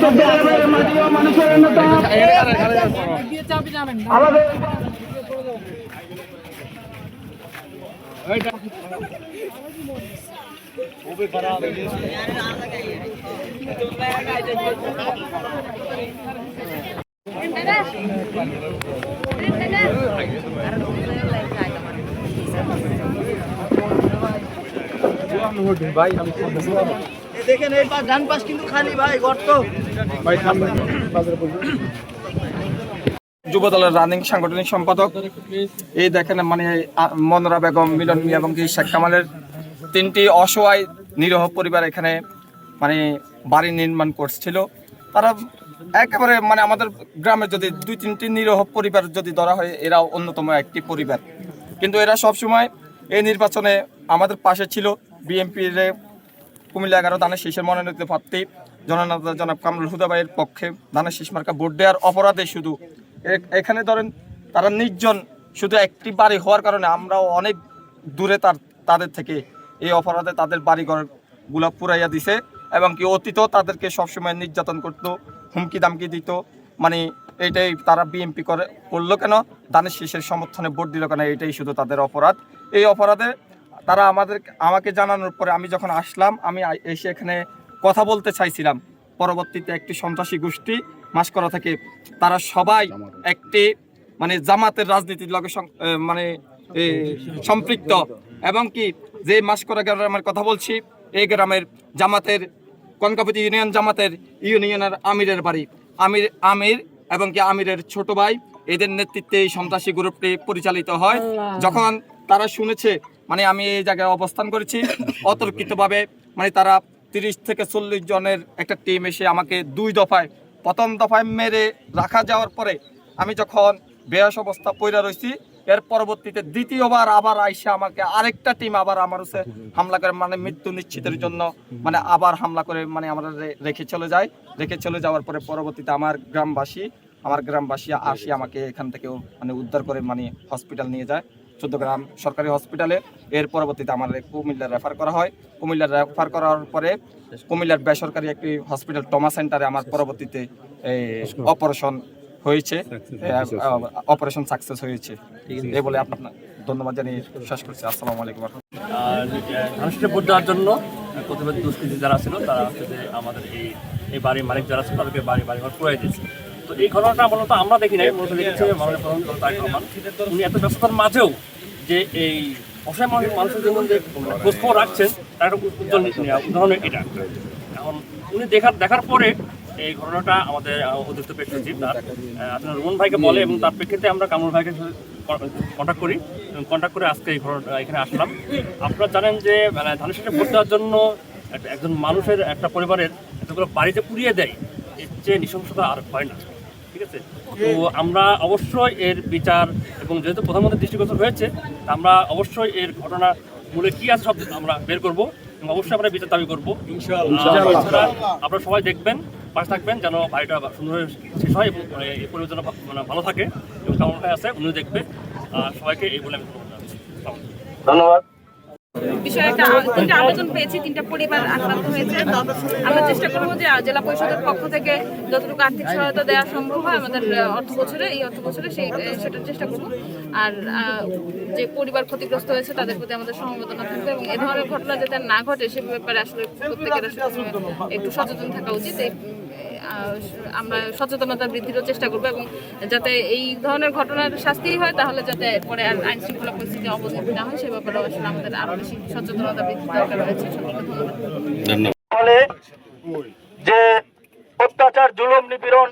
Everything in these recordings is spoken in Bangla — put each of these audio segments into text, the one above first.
চট্টগ্রামের মাটি ও মানুষের নেতা আমাদের দেখেন এই ডান পাশ কিন্তু খালি ভাই, গর্ত। যুব দলের রানিং সাংগঠনিক সম্পাদক এই দেখেন, মানে মনোরা বেগম, মিলন মিয়া এবং শেখ কামালের তিনটি অসহায় নিরীহ পরিবার এখানে মানে বাড়ি নির্মাণ করছিল। তারা একেবারে মানে আমাদের গ্রামে যদি 2-3টি নিরীহ পরিবার যদি ধরা হয়, এরা অন্যতম একটি পরিবার। কিন্তু এরা সবসময় এই নির্বাচনে আমাদের পাশে ছিল। বিএনপির কুমিল্লা 11 ধানের শীষের মনোনীত প্রার্থী জননেতা জনাব কামরুল হুদা ভাইয়ের পক্ষে ধানের শীষ মার্কা ভোট দেওয়ার অপরাধে শুধু এখানে ধরেন তারা নির্জন, শুধু একটি বাড়ি হওয়ার কারণে আমরাও অনেক দূরে তাদের থেকে এই অপরাধে তাদের বাড়িঘরগুলো পুরাইয়া দিছে এবং কি অতীতও তাদেরকে সবসময় নির্যাতন করতো, হুমকি দামকি দিত। মানে এইটাই তারা বিএনপি করলো কেন, ধানের শীষের সমর্থনে ভোট দিল কেন, এইটাই শুধু তাদের অপরাধ। এই অপরাধে তারা আমাকে জানানোর পরে আমি যখন আসলাম, আমি এসে এখানে কথা বলতে চাইছিলাম। পরবর্তীতে একটি সন্ত্রাসী গোষ্ঠী মাসকরা থেকে তারা সবাই একটি মানে জামাতের রাজনীতির লগে মানে সম্পৃক্ত এবং কি যে মাসকরা গ্রামের কথা বলছি, এই গ্রামের জামাতের কনকাপতি ইউনিয়ন জামাতের ইউনিয়নের আমিরের বাড়ি, আমির এবং কি আমিরের ছোট ভাই, এদের নেতৃত্বে এই সন্ত্রাসী গ্রুপটি পরিচালিত হয়। যখন তারা শুনেছে মানে আমি এই জায়গায় অবস্থান করেছি, অতর্কিতভাবে মানে তারা 30 থেকে 40 জনের একটা টিম এসে আমাকে 2 দফায়, প্রথম দফায় মেরে রাখা যাওয়ার পরে আমি যখন বেয়াস অবস্থা পইরা রয়েছি, এর পরবর্তীতে দ্বিতীয়বার আবার আইসা আমাকে আরেকটা টিম আবার আমার হচ্ছে হামলা করে, মানে মৃত্যু নিশ্চিতের জন্য মানে আবার হামলা করে মানে আমরা রেখে চলে যাওয়ার পরে পরবর্তীতে আমার গ্রামবাসী আসি আমাকে এখান থেকেও মানে উদ্ধার করে মানে হসপিটাল নিয়ে যায়, 14 গ্রাম সরকারি হসপিটালে। এর পরবর্তীতে আমাদের কুমিল্লা রেফার করা হয়। কুমিল্লা রেফার করার পরে কুমিল্লার বেসরকারি একটি হসপিটাল ট্রমা সেন্টারে আমার পরবর্তীতে অপারেশন হয়েছে, অপারেশন সাকসেস হয়েছে। এই বলে আপনার ধন্যবাদ জানিয়ে শেষ করছি। আসসালামু আলাইকুম। ধানের ভোট দেওয়ার জন্য প্রতিবাদী দুষ্কৃতী যারা ছিল তারা হচ্ছে যে আমাদের এই বাড়ির মালিক যারা ছিল তাদেরকে বাড়িঘর পুরাই দিয়েছে। তো এই ঘটনাটা মূলত আমরা দেখি নাই, মূলত দেখেছি মাননীয় প্রধানমন্ত্রী তারেক রহমান। উনি এত ব্যস্ততার মাঝেও যে এই অসহায় মানুষের জন্য যে খোঁজখবর রাখছেন তার একটা উজ্জ্বল উদাহরণ এটা। এখন উনি দেখার পরে এই ঘটনাটা আমাদের অতিরিক্ত প্রেস সচিব আপনার রুমন ভাইকে বলে এবং তার প্রেক্ষিতে আমরা কামরুল ভাইকে কন্ট্যাক্ট করি এবং কন্ট্যাক্ট করে আজকে এই ঘটনা এখানে আসলাম। আপনারা জানেন যে মানে ধানের শীষে ভোট দেওয়ার জন্য একজন মানুষের একটা পরিবারের এতগুলো বাড়িতে পুড়িয়ে দেয়, এর চেয়ে নৃশংসতা আর হয় না। ঠিক আছে, তো আমরা অবশ্যই এর বিচার, এবং যেহেতু প্রধানমন্ত্রীর দৃষ্টিগোচর হয়েছে আমরা অবশ্যই এর ঘটনা মূলে কী আছে সব আমরা বের করবো এবং অবশ্যই আমরা বিচার দাবি করবো ইনশাআল্লাহ। আপনারা সবাই দেখবেন, পাশে থাকবেন যেন বাড়িটা সুন্দর শেষ হয় এবং এই পরিবেশ যেন মানে ভালো থাকে এবং কেমন আছে উনিও দেখবে। সবাইকে এই বলে আমি ধন্যবাদ। বিষয়ে তিনটা আবেদন পেয়েছি, 3টা পরিবার আক্রান্ত হয়েছে। আমরা চেষ্টা করবো যে জেলা পরিষদের পক্ষ থেকে যতটুকু আর্থিক সহায়তা দেওয়া সম্ভব হয় আমাদের এই অর্থ বছরে সেটার চেষ্টা করবো। আর যে পরিবার ক্ষতিগ্রস্ত হয়েছে তাদের প্রতি আমাদের সমবেদনা থাকবে এবং এ ধরনের ঘটনা যাতে না ঘটে সে ব্যাপারে আসলে প্রত্যেকের একটু সচেতন থাকা উচিত। আমরা সচেতনতা বৃদ্ধিরও চেষ্টা করবো এবং যাতে এই ধরনের ঘটনার শাস্তি হয় তাহলে যাতে পরে আর আইন শৃঙ্খলা পরিস্থিতি অবনতি না হয় সে ব্যাপারে আসলে আমাদের আরো বেশি সচেতনতা বৃদ্ধি দরকার রয়েছে। ফলে যে অত্যাচার, জুলুম, নিপীড়ন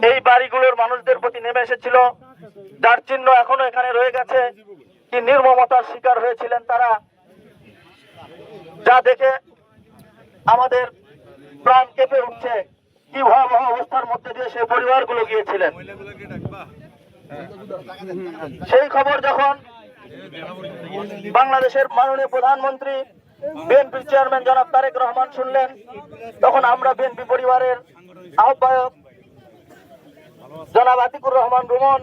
এই বাড়িগুলোর মানুষদের প্রতি নেমে এসেছিল, যার চিহ্ন এখনো এখানে রয়ে গেছে। কি নির্মমতার শিকার হয়েছিলেন তারা, যা দেখে আমাদের প্রাণ কেঁপে উঠছে। কি ভয়াবহ অবস্থার মধ্যে দিয়ে সেই পরিবারগুলো গিয়েছিলেন। সেই খবর যখন বাংলাদেশের মাননীয় প্রধানমন্ত্রী বিএনপির চেয়ারম্যান জনাব তারেক রহমান শুনলেন, তখন আমরা বিএনপি পরিবারের আহ্বায়ক জনাব আতিকুর রহমান রুমন,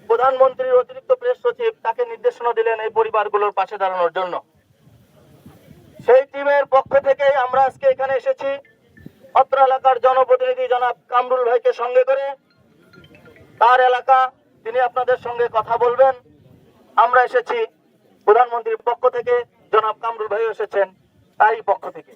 প্রধানমন্ত্রীর অতিরিক্ত প্রেস সচিব, তাকে নির্দেশনা দিলেন এই পরিবারগুলোর পাশে দাঁড়ানোর জন্য। সেই টিমের পক্ষ থেকে আমরা আজকে এখানে এসেছি অত্র এলাকার জনপ্রতিনিধি জনাব কামরুল ভাইকে সঙ্গে করে তার এলাকা তিনি আপনাদের সঙ্গে কথা বলবেন। আমরা এসেছি প্রধানমন্ত্রীর পক্ষ থেকে, জনাব কামরুল ভাই এসেছেন তারই পক্ষ থেকে।